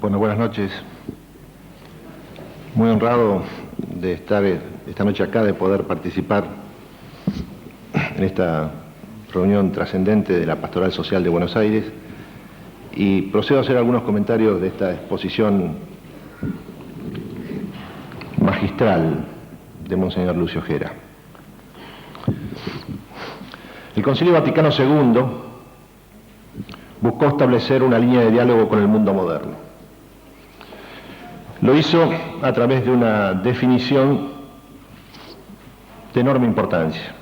Bueno, buenas noches. Muy honrado de estar esta noche acá, de poder participar en esta reunión trascendente de la Pastoral Social de Buenos Aires, y procedo a hacer algunos comentarios de esta exposición magistral de Monseñor Lucio Gera. El Concilio Vaticano II buscó establecer una línea de diálogo con el mundo moderno. Lo hizo a través de una definición de enorme importancia,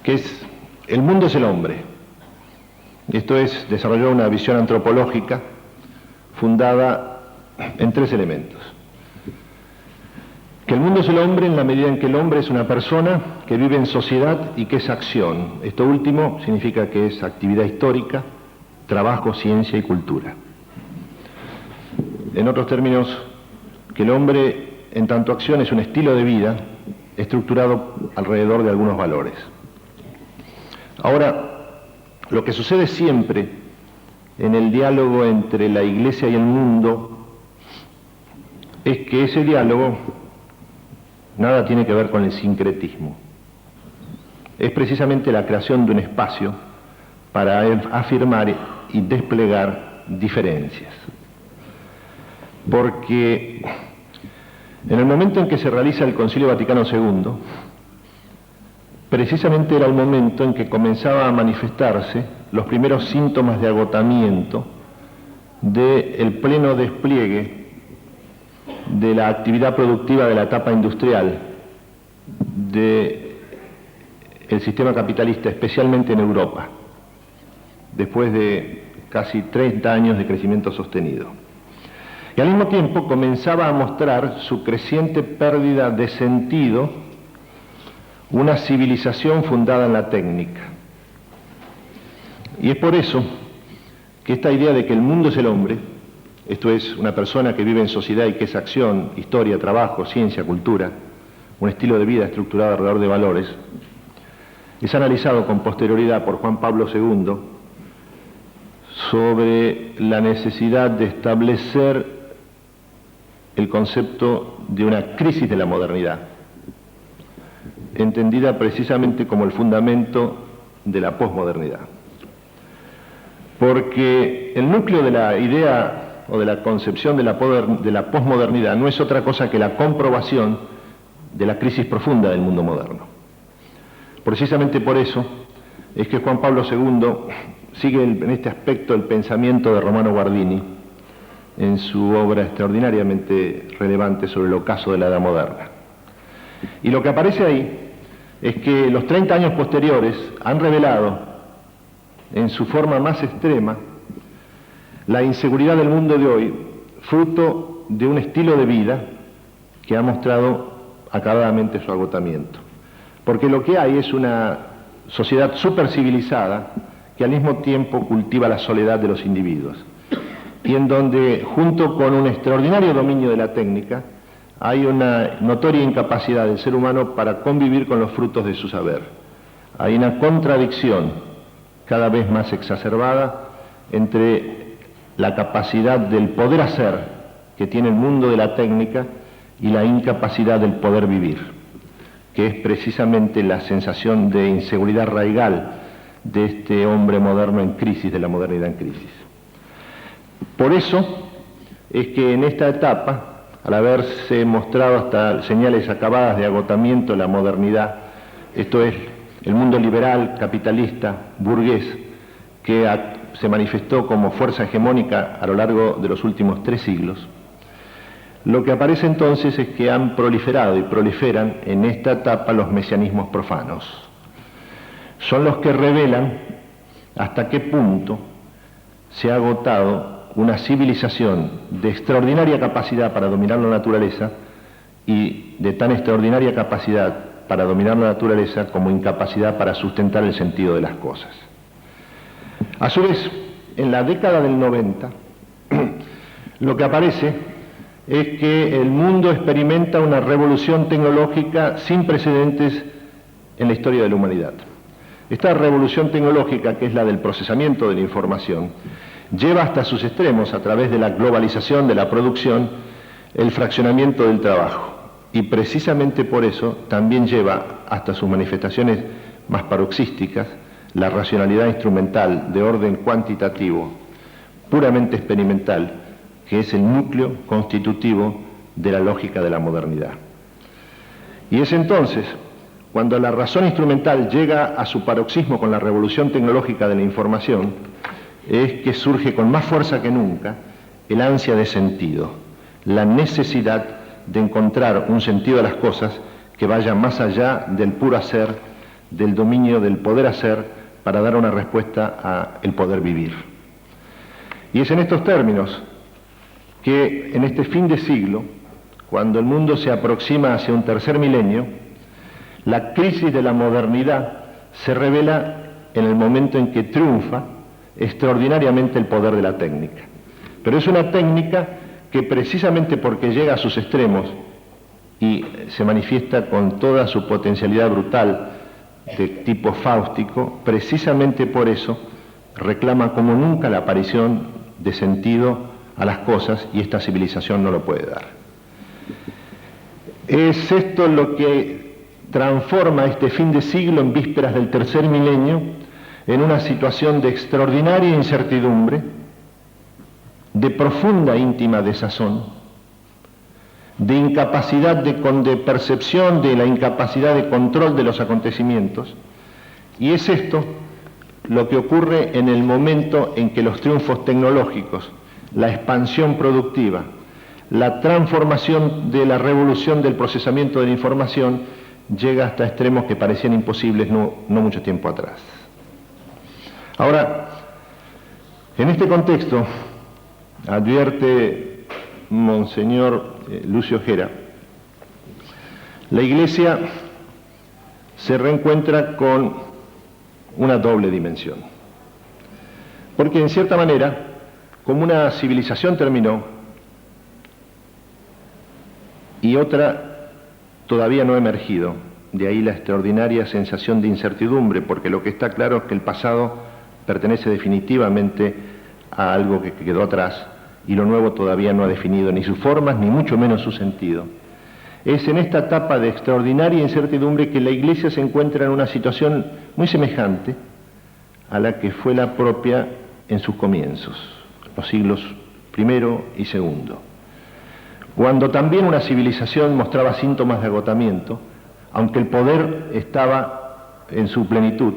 que es: el mundo es el hombre. Esto es, desarrolló una visión antropológica fundada en tres elementos. Que el mundo es el hombre en la medida en que el hombre es una persona que vive en sociedad y que es acción. Esto último significa que es actividad histórica, trabajo, ciencia y cultura. En otros términos, que el hombre en tanto acción es un estilo de vida estructurado alrededor de algunos valores. Ahora, lo que sucede siempre en el diálogo entre la Iglesia y el mundo es que ese diálogo nada tiene que ver con el sincretismo. Es precisamente la creación de un espacio para afirmar y desplegar diferencias. Porque en el momento en que se realiza el Concilio Vaticano II, precisamente era un momento en que comenzaba a manifestarse los primeros síntomas de agotamiento del pleno despliegue de la actividad productiva de la etapa industrial del sistema capitalista, especialmente en Europa, después de casi 30 años de crecimiento sostenido. Y al mismo tiempo comenzaba a mostrar su creciente pérdida de sentido una civilización fundada en la técnica. Y es por eso que esta idea de que el mundo es el hombre, esto es, una persona que vive en sociedad y que es acción, historia, trabajo, ciencia, cultura, un estilo de vida estructurado alrededor de valores, es analizado con posterioridad por Juan Pablo II sobre la necesidad de establecer el concepto de una crisis de la modernidad, entendida precisamente como el fundamento de la posmodernidad. Porque el núcleo de la idea o de la concepción de la posmodernidad no es otra cosa que la comprobación de la crisis profunda del mundo moderno. Precisamente por eso es que Juan Pablo II sigue en este aspecto el pensamiento de Romano Guardini en su obra extraordinariamente relevante sobre el ocaso de la Edad Moderna. Y lo que aparece ahí es que los 30 años posteriores han revelado en su forma más extrema la inseguridad del mundo de hoy, fruto de un estilo de vida que ha mostrado acabadamente su agotamiento. Porque lo que hay es una sociedad supercivilizada que al mismo tiempo cultiva la soledad de los individuos, y en donde, junto con un extraordinario dominio de la técnica, hay una notoria incapacidad del ser humano para convivir con los frutos de su saber. Hay una contradicción cada vez más exacerbada entre la capacidad del poder hacer que tiene el mundo de la técnica y la incapacidad del poder vivir, que es precisamente la sensación de inseguridad raigal de este hombre moderno en crisis, de la modernidad en crisis. Por eso es que en esta etapa, al haberse mostrado hasta señales acabadas de agotamiento de la modernidad, esto es, el mundo liberal, capitalista, burgués, que se manifestó como fuerza hegemónica a lo largo de los últimos 3 siglos, lo que aparece entonces es que han proliferado y proliferan en esta etapa los mesianismos profanos. Son los que revelan hasta qué punto se ha agotado una civilización de extraordinaria capacidad para dominar la naturaleza y de tan extraordinaria capacidad para dominar la naturaleza como incapacidad para sustentar el sentido de las cosas. A su vez, en la década del 90, lo que aparece es que el mundo experimenta una revolución tecnológica sin precedentes en la historia de la humanidad. Esta revolución tecnológica, que es la del procesamiento de la información, lleva hasta sus extremos, a través de la globalización de la producción, el fraccionamiento del trabajo. Y precisamente por eso también lleva hasta sus manifestaciones más paroxísticas la racionalidad instrumental de orden cuantitativo, puramente experimental, que es el núcleo constitutivo de la lógica de la modernidad. Y es entonces cuando la razón instrumental llega a su paroxismo con la revolución tecnológica de la información, es que surge con más fuerza que nunca el ansia de sentido, la necesidad de encontrar un sentido a las cosas que vaya más allá del puro hacer, del dominio del poder hacer, para dar una respuesta al poder vivir. Y es en estos términos que en este fin de siglo, cuando el mundo se aproxima hacia un tercer milenio, la crisis de la modernidad se revela en el momento en que triunfa extraordinariamente el poder de la técnica. Pero es una técnica que precisamente porque llega a sus extremos y se manifiesta con toda su potencialidad brutal de tipo fáustico, precisamente por eso reclama como nunca la aparición de sentido a las cosas, y esta civilización no lo puede dar. Es esto lo que transforma este fin de siglo, en vísperas del tercer milenio, en una situación de extraordinaria incertidumbre, de profunda íntima desazón, de incapacidad de percepción, de la incapacidad de control de los acontecimientos. Y es esto lo que ocurre en el momento en que los triunfos tecnológicos, la expansión productiva, la transformación de la revolución del procesamiento de la información llega hasta extremos que parecían imposibles no mucho tiempo atrás. Ahora, en este contexto, advierte Monseñor Lucio Gera, la Iglesia se reencuentra con una doble dimensión. Porque en cierta manera, como una civilización terminó y otra todavía no ha emergido, de ahí la extraordinaria sensación de incertidumbre, porque lo que está claro es que el pasado pertenece definitivamente a algo que quedó atrás, y lo nuevo todavía no ha definido ni sus formas, ni mucho menos su sentido. Es en esta etapa de extraordinaria incertidumbre que la Iglesia se encuentra en una situación muy semejante a la que fue la propia en sus comienzos, los siglos I y II, cuando también una civilización mostraba síntomas de agotamiento, aunque el poder estaba en su plenitud,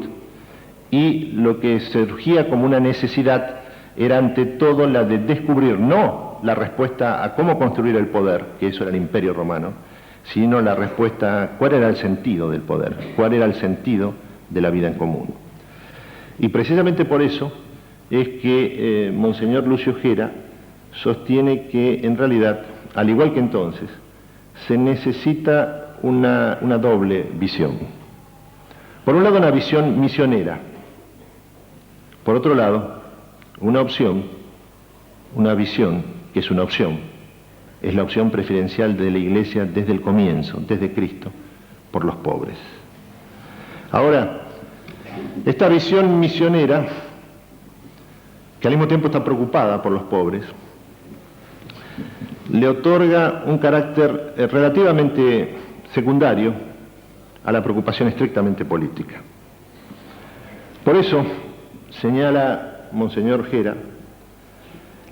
y lo que surgía como una necesidad era ante todo la de descubrir no la respuesta a cómo construir el poder, que eso era el Imperio Romano, sino la respuesta a cuál era el sentido del poder, cuál era el sentido de la vida en común. Y precisamente por eso es que Monseñor Lucio Gera sostiene que en realidad, al igual que entonces, se necesita una doble visión. Por un lado, una visión misionera. Por otro lado, una visión que es una opción, es la opción preferencial de la Iglesia desde el comienzo, desde Cristo, por los pobres. Ahora, esta visión misionera, que al mismo tiempo está preocupada por los pobres, le otorga un carácter relativamente secundario a la preocupación estrictamente política. Por eso, señala Monseñor Gera,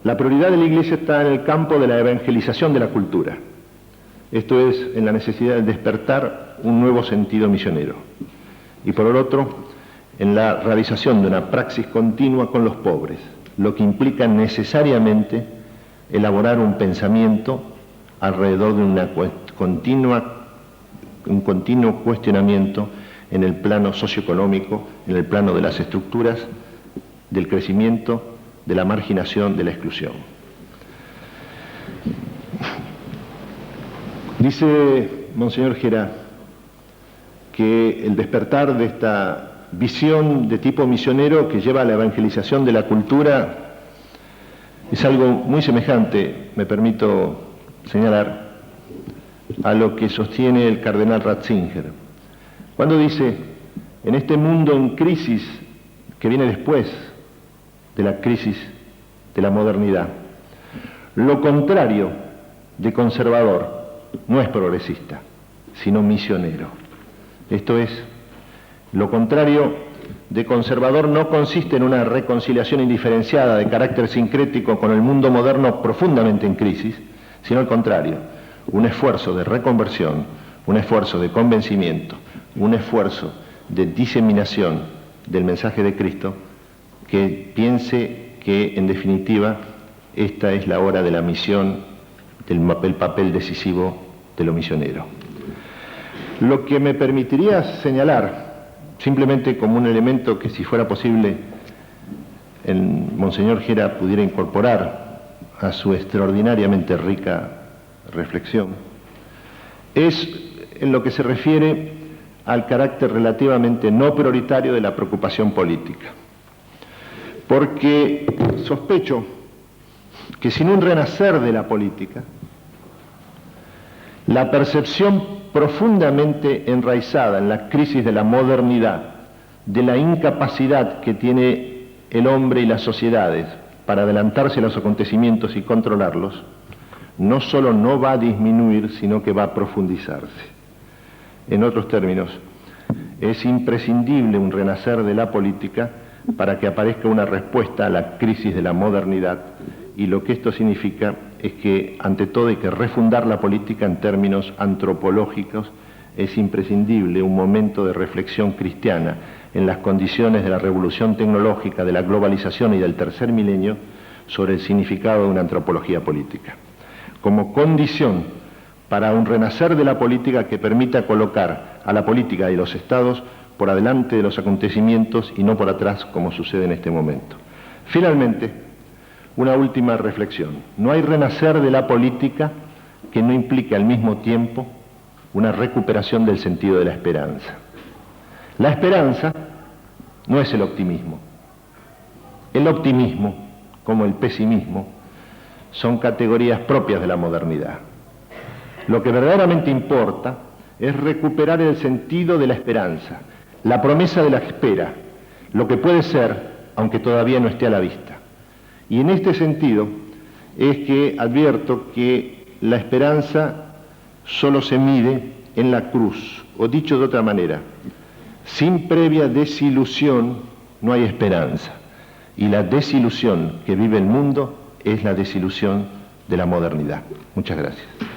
la prioridad de la Iglesia está en el campo de la evangelización de la cultura. Esto es, en la necesidad de despertar un nuevo sentido misionero. Y por el otro, en la realización de una praxis continua con los pobres, lo que implica necesariamente elaborar un pensamiento alrededor de un continuo cuestionamiento en el plano socioeconómico, en el plano de las estructuras, del crecimiento, de la marginación, de la exclusión. Dice Monseñor Gera que el despertar de esta visión de tipo misionero que lleva a la evangelización de la cultura es algo muy semejante, me permito señalar, a lo que sostiene el cardenal Ratzinger, cuando dice, en este mundo en crisis que viene después de la crisis de la modernidad. Lo contrario de conservador no es progresista, sino misionero. Esto es, lo contrario de conservador no consiste en una reconciliación indiferenciada de carácter sincrético con el mundo moderno profundamente en crisis, sino al contrario, un esfuerzo de reconversión, un esfuerzo de convencimiento, un esfuerzo de diseminación del mensaje de Cristo que piense que, en definitiva, esta es la hora de la misión, del papel decisivo de lo misionero. Lo que me permitiría señalar, simplemente como un elemento que, si fuera posible, el Monseñor Gera pudiera incorporar a su extraordinariamente rica reflexión, es en lo que se refiere al carácter relativamente no prioritario de la preocupación política. Porque sospecho que sin un renacer de la política, la percepción profundamente enraizada en la crisis de la modernidad, de la incapacidad que tiene el hombre y las sociedades para adelantarse a los acontecimientos y controlarlos, no solo no va a disminuir, sino que va a profundizarse. En otros términos, es imprescindible un renacer de la política para que aparezca una respuesta a la crisis de la modernidad, y lo que esto significa es que, ante todo, hay que refundar la política en términos antropológicos. Es imprescindible un momento de reflexión cristiana en las condiciones de la revolución tecnológica, de la globalización y del tercer milenio sobre el significado de una antropología política, como condición para un renacer de la política que permita colocar a la política y los estados por adelante de los acontecimientos y no por atrás, como sucede en este momento. Finalmente, una última reflexión. No hay renacer de la política que no implique al mismo tiempo una recuperación del sentido de la esperanza. La esperanza no es el optimismo. El optimismo, como el pesimismo, son categorías propias de la modernidad. Lo que verdaderamente importa es recuperar el sentido de la esperanza, la promesa de la espera, lo que puede ser, aunque todavía no esté a la vista. Y en este sentido es que advierto que la esperanza solo se mide en la cruz, o dicho de otra manera, sin previa desilusión no hay esperanza, y la desilusión que vive el mundo es la desilusión de la modernidad. Muchas gracias.